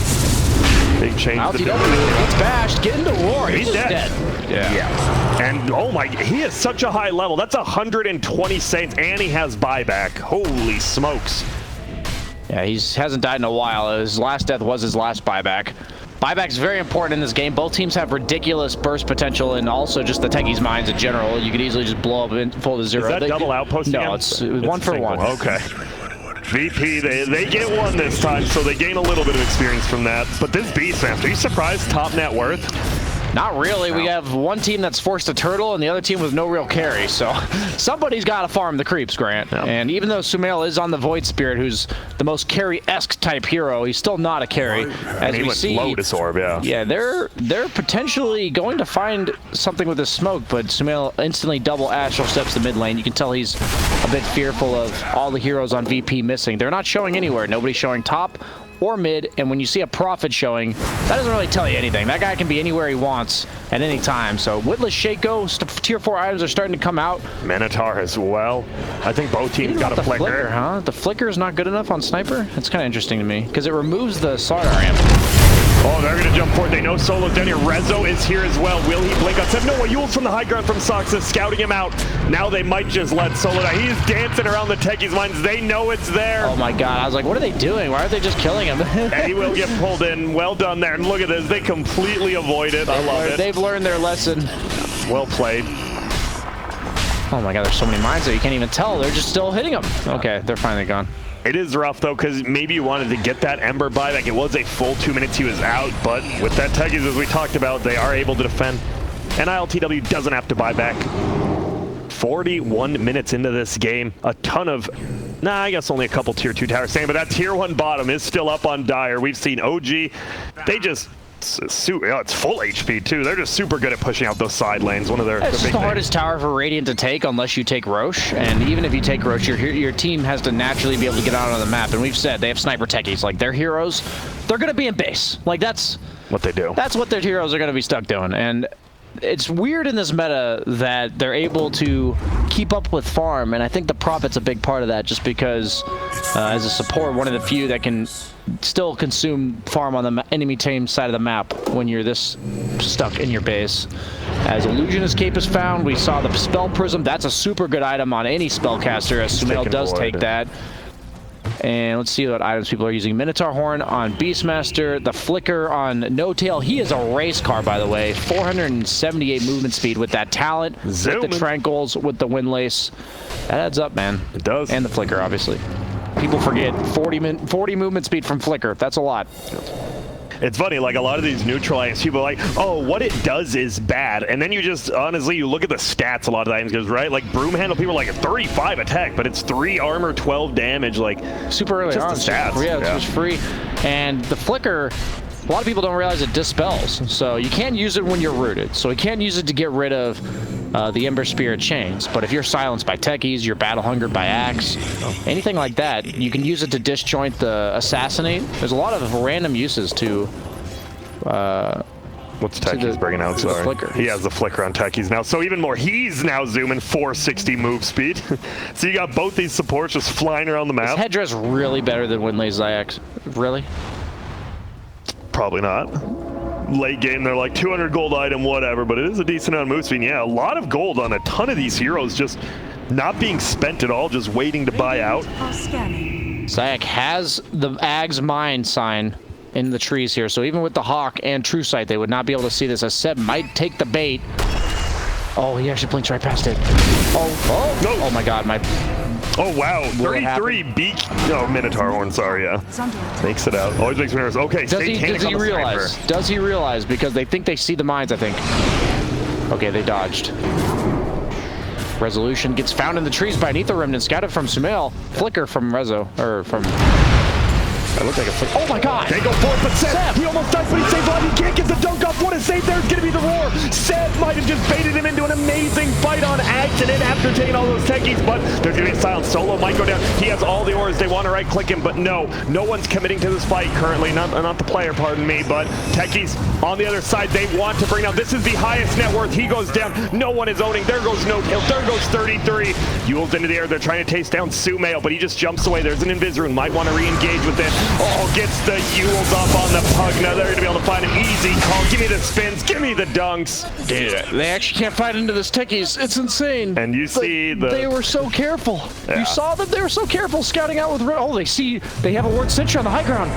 Big change. to do. LTW gets bashed, get into war. He's just dead. Yeah. And oh my, he is such a high level. That's 120 saints, and he has buyback. Holy smokes. Yeah, he hasn't died in a while. His last death was his last buyback. Buyback's very important in this game. Both teams have ridiculous burst potential, and also just the techies' mines in general. You could easily just blow up in full to zero. Is that double outpost again? No, it's one for single. one. Okay. VP, they get one this time, so they gain a little bit of experience from that. But this Beastmaster, are you surprised top net worth? Not really. We have one team that's forced to turtle and the other team with no real carry. So somebody's got to farm the creeps, Grant. Yeah. And even though Sumail is on the Void Spirit, who's the most carry-esque type hero, he's still not a carry. As he we went see, Lotus Orb, yeah. Yeah, they're potentially going to find something with this smoke, but Sumail instantly double astral steps the mid lane. You can tell he's a bit fearful of all the heroes on VP missing. They're not showing anywhere. Nobody's showing top or mid, and when you see a Prophet showing, that doesn't really tell you anything. That guy can be anywhere he wants at any time. So Witless Shaco, tier 4 items are starting to come out. Minotaur as well. I think both teams got a the flicker. huh? The flicker is not good enough on Sniper? That's kind of interesting to me, because it removes the Slardar amp. Oh, they're going to jump forward. They know Solo's down here. Rezo is here as well. Will he blink on Seb? No, Yule's from the high ground from Soxa, scouting him out. Now they might just let Solo die. He's dancing around the techies' minds. They know it's there. Oh my god, I was like, what are they doing? Why aren't they just killing him? And he will get pulled in. Well done there. And look at this. They completely avoid it. I love it. They've learned their lesson. Well played. Oh my god, there's so many mines that you can't even tell. They're just still hitting them. Okay, they're finally gone. It is rough, though, because maybe you wanted to get that Ember buyback. It was a full 2 minutes he was out, but with that techies, as we talked about, they are able to defend. And ILTW doesn't have to buy back. 41 minutes into this game. A ton of... Nah, I guess only a couple tier 2 towers staying, but that tier 1 bottom is still up on Dire. We've seen OG. They just it's full HP too. They're just super good at pushing out those side lanes. One of their It's big the hardest tower for Radiant to take unless you take Roche, and even if you take Roche, your team has to naturally be able to get out on the map. And we've said they have sniper techies. Like their heroes, they're going to be in base. Like that's what they do. That's what their heroes are going to be stuck doing. And it's weird in this meta that they're able to keep up with farm, and I think the Prophet's a big part of that, just because as a support, one of the few that can still consume farm on the enemy team side of the map when you're this stuck in your base. As Illusionist Cape is found, we saw the Spell Prism. That's a super good item on any spellcaster, as Sumail does take that. And let's see what items people are using. Minotaur Horn on Beastmaster, the Flicker on No Tail. He is a race car, by the way. 478 movement speed with that talent, with the Tranquils, with the Windlace. That adds up, man. It does. And the Flicker, obviously. People forget 40 movement speed from Flicker. That's a lot. It's funny, like a lot of these neutral items, people are like, oh, what it does is bad. And then you just, honestly, you look at the stats a lot of the items, right? Like Broom Handle, people are like a 35 attack, but it's 3 armor, 12 damage, like super early on. Just the stats. Yeah, it's just free. And the Flicker, a lot of people don't realize it dispels. So you can't use it when you're rooted. So you can't use it to get rid of the Ember Spirit chains. But if you're silenced by techies, you're battle hungered by axe, anything like that, you can use it to disjoint the assassinate. There's a lot of random uses to what's Techies bringing out? Sorry. Flicker. He has the Flicker on Techies now. So even more, he's now zooming 460 move speed. So you got both these supports just flying around the map. Is Headdress really better than Windlace Zayac? Really? Probably not. Late game, they're like 200 gold item, whatever, but it is a decent amount of move speed. Yeah, a lot of gold on a ton of these heroes just not being spent at all, just waiting to buy out. Zayac has the Ag's Mind sign in the trees here, so even with the Hawk and True Sight, they would not be able to see this, as Seb might take the bait. Oh, he actually blinks right past it. Oh my god, Oh wow, 33 beak. No, Minotaur Horn, sorry, yeah. Makes it out. Always makes me nervous. Okay, does he realize? Does he realize? Because they think they see the mines, I think. Okay, they dodged. Resolution gets found in the trees by an Ether Remnant, scouted from Sumail. Flicker from Rezo, or from... That looked like a flick. Oh my god! They go for it, but Seb, he almost does, but he saves on. He can't get the dunk off. What a save there. It's going to be the roar. Seb might have just baited him into an amazing fight on accident after taking all those techies, but there's going to be a silence. Solo might go down. He has all the auras. They want to right-click him, but no one's committing to this fight currently. Not the player, pardon me, but techies on the other side, they want to bring down. This is the highest net worth. He goes down. No one is owning. There goes No Tail. There goes 33. Yule's into the air. They're trying to taste down Sumail, but he just jumps away. There's an Invis Rune. Might want to re-engage with it. Oh, gets the Yules up on the Pug. Now they're going to be able to find an easy call. Give me the spins. Give me the dunks. Dude, they actually can't fight into this techies. It's insane. And you see they were so careful. Yeah. You saw them. They were so careful scouting out with... Oh, they have a ward sentry on the high ground.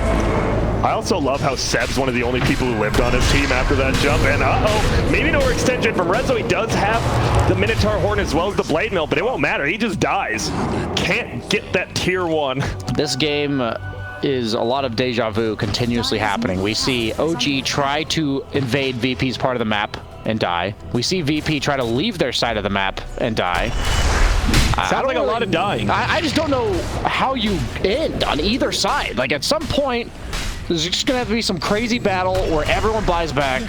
I also love how Seb's one of the only people who lived on his team after that jump. And maybe no extension from Rezo. He does have the Minotaur Horn as well as the Blade Mill, but it won't matter. He just dies. Can't get that tier 1. This game is a lot of deja vu continuously happening. We see OG try to invade VP's part of the map and die. We see VP try to leave their side of the map and die. Sounds like a lot of dying. I just don't know how you end on either side. Like, at some point, there's just gonna have to be some crazy battle where everyone buys back,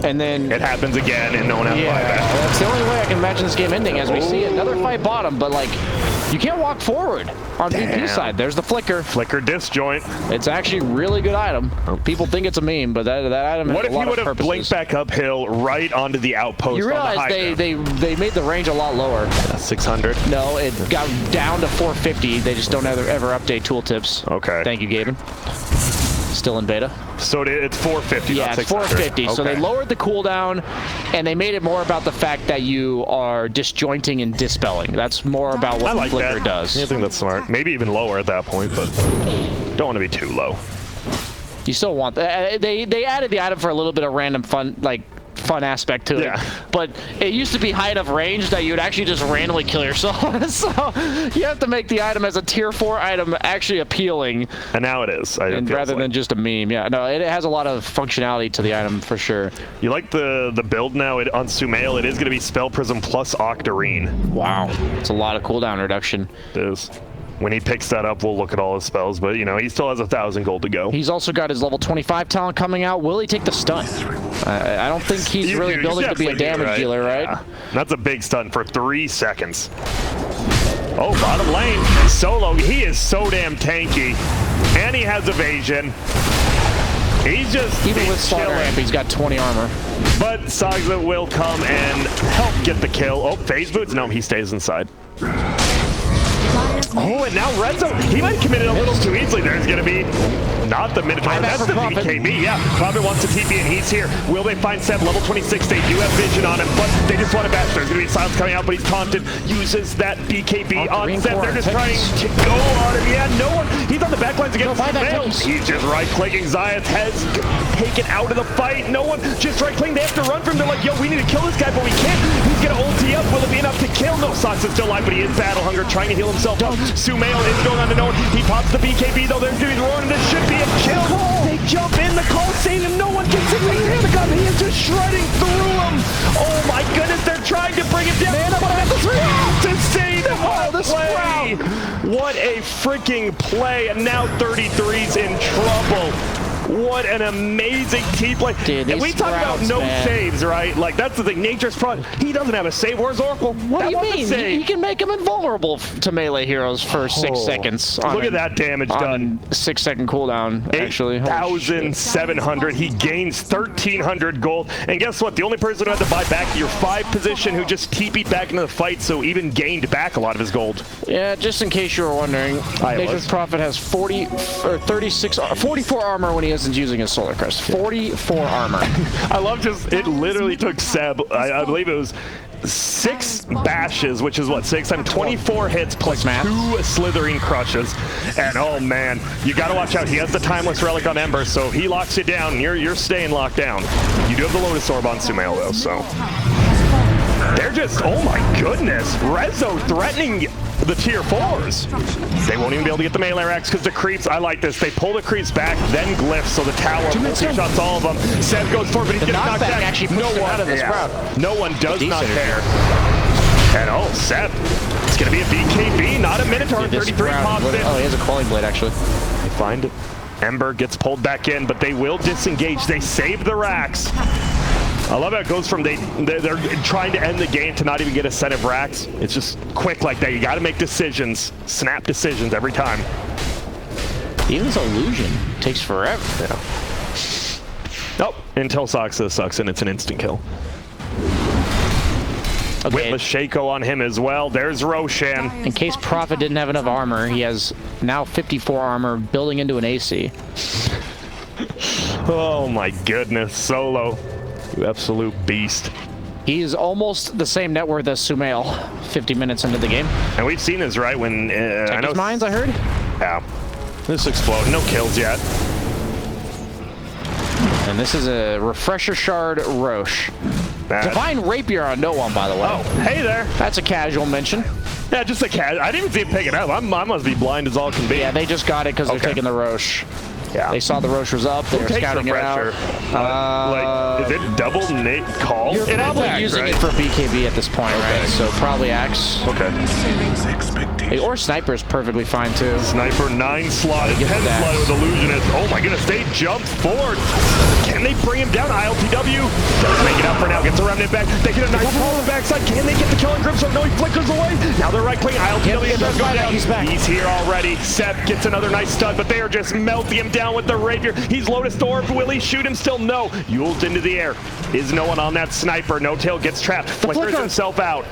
and then it happens again, and no one has to buy back. That's the only way I can imagine this game ending, as we see another fight bottom. But like, you can't walk forward on VP side. There's the Flicker. Flicker disjoint. It's actually a really good item. People think it's a meme, but that item has a lot of purposes. What if he would have blinked back uphill right onto the outpost? You realize on the they made the range a lot lower. 600. No, it got down to 450. They just don't ever update tooltips. Okay. Thank you, Gaben. Still in beta. So it's 450, yeah, not 600. It's 450. Okay. So they lowered the cooldown, and they made it more about the fact that you are disjointing and dispelling. That's more about what the Flicker does. I think that's smart. Maybe even lower at that point, but don't want to be too low. You still want that. They added the item for a little bit of random fun, fun aspect to it, but it used to be high enough range that you would actually just randomly kill yourself. So you have to make the item as a tier 4 item actually appealing, and now it is, rather than just a meme. Yeah, no, it has a lot of functionality to the item for sure. You like the build now on Sumail? It is going to be Spell Prism plus Octarine. Wow, it's a lot of cooldown reduction. It is. When he picks that up, we'll look at all his spells, but you know, he still has 1,000 gold to go. He's also got his level 25 talent coming out. Will he take the stun? I don't think he's really building to be a damage dealer, right? Yeah. That's a big stun for 3 seconds. Oh, bottom lane. Solo, he is so damn tanky. And he has evasion. He's just Even with Slaughter Amp, he's got 20 armor. But Sagza will come and help get the kill. Oh, phase boots? No, he stays inside. Oh, and now Renzo, he might have committed a little too easily. There's going to be not the Minotaur. That's the BKB. Yeah, Prophet wants to TP, and he's here. Will they find Seb? Level 26. They do have vision on him, but they just want to bash. There's going to be silence coming out, but he's taunted. Uses that BKB on Seb. They're just trying to go on him. Yeah, no one. He's on the backlines against Sumail. He's just right-clicking. Zayat's head's taken out of the fight. No one just right-clicking. They have to run from him. They're like, yo, we need to kill this guy, but we can't. He's going to ulti up. Will it be enough to kill? No, Sox is still alive, but he is battle hunger, trying to heal himself up. Sumail is going on to no one. He pops the BKB, though. There's going to be roaring. This should be a kill. They jump in. The call saves him. No one can see the gun. He is just shredding through him. Oh, my goodness. They're trying to bring him down. Man, to save him. What a play. What a freaking play. And now 33's in trouble. What an amazing team play. Dude, and we talk about no saves, right? Like, that's the thing. Nature's front. He doesn't have a save. Where's Oracle? What do you mean? He can make him invulnerable to melee heroes for 6 seconds. Look at that damage done. 6-second cooldown, actually. 8,700. He gains 1,300 gold. And guess what? The only person who had to buy back your 5 position who just TP'd back into the fight, so even gained back a lot of his gold. Yeah, just in case you were wondering, Nature's Prophet has 44 armor when he isn't using his Solar Crest. 44 armor. I love just, it literally took Seb, I believe it was 6 bashes, which is what, 6 times 24 hits plus 2 slithering crushes. And oh man, you gotta watch out. He has the Timeless Relic on Ember, so if he locks you down, you're staying locked down. You do have the Lotus Orb on Sumail though, so. They're just, oh my goodness. Rezo threatening the tier 4s. They won't even be able to get the melee racks because the creeps, I like this. They pull the creeps back, then glyphs, so the tower multi-shots all of them. Seb goes forward, but he's getting knocked back. Actually no one out of this crowd. No one does not care. And oh, Seb, it's going to be a BKB, not a Minotaur. 33 pops in. Oh, he has a Quelling Blade, actually. They find it. Ember gets pulled back in, but they will disengage. They save the racks. I love how it goes from they're trying to end the game to not even get a set of racks. It's just quick like that. You got to make decisions, snap decisions every time. Even this illusion takes forever. Yeah. Nope. Until Soxa sucks and it's an instant kill. Okay. Witless Shaco on him as well. There's Roshan. In case Prophet didn't have enough armor, he has now 54 armor building into an AC. Oh my goodness. Solo. You absolute beast. He is almost the same net worth as Sumail 50 minutes into the game. And we've seen this, right? When I know mines, I heard. Yeah. This explode. No kills yet. And this is a Refresher Shard Roche. Divine Rapier on no one, by the way. Oh, hey there. That's a casual mention. Yeah, just a casual. I didn't even see him pick it up. I must be blind as all can be. Yeah, they just got it because they're taking the Roche. Yeah. They saw the Roche was up. They were scouting it out. Like, is it double Nate call? You're probably using it for BKB at this point, right? So probably Axe. Okay. Hey, or Sniper is perfectly fine too. Sniper 9 slotted, 10 slotted with Illusionist. Oh my goodness, they jumped forward. Can they bring him down? ILTW does make it out for now. Gets a remnant back. They get a nice pull on the backside. Can they get the killing grip? So no, he flickers away. Now they're right clicking. ILTW does go down. He's back. He's here already. Seb gets another nice stun, but they are just melting him down with the rapier. He's Lotus Orb. Will he shoot him still? No. Ult into the air. Is no one on that Sniper. No Tail gets trapped. Flickers himself out.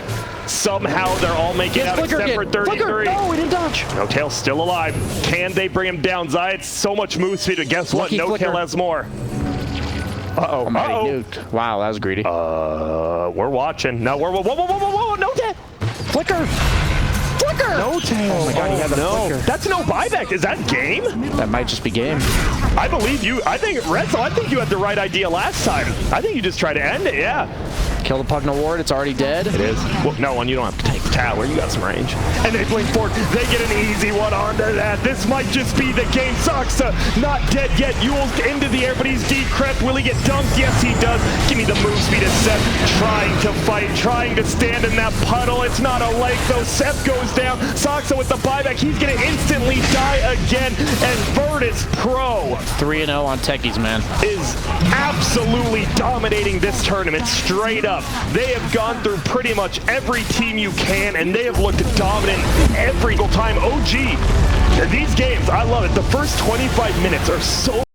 Somehow they're all making out except for 33. No, he didn't dodge. No Tail still alive. Can they bring him down? Zayat's so much move speed, but guess what? No Tail has more. Uh-oh. Nuked. Wow, that was greedy. We're watching. No, whoa, no Tail. Flicker. No Tail. Oh my god, he had the flicker. That's no buyback. Is that game? That might just be game. I believe you. I think, Renzo, I think you had the right idea last time. I think you just tried to end it, yeah. Kill the Pugna ward, it's already dead. It is. Well, no one, you don't have to take the tower. You got some range. And they blink forward. They get an easy one onto that. This might just be the game. Saksa not dead yet. Yule's into the air, but he's decrept. Will he get dunked? Yes, he does. Give me the move speed of Seth. Trying to fight, trying to stand in that puddle. It's not a leg, though. Seth goes down. Saksa with the buyback. He's going to instantly die again. And Virtus Pro 3-0 on techies, man. is absolutely dominating this tournament straight up. They have gone through pretty much every team you can, and they have looked dominant every single time. OG, these games, I love it. The first 25 minutes are so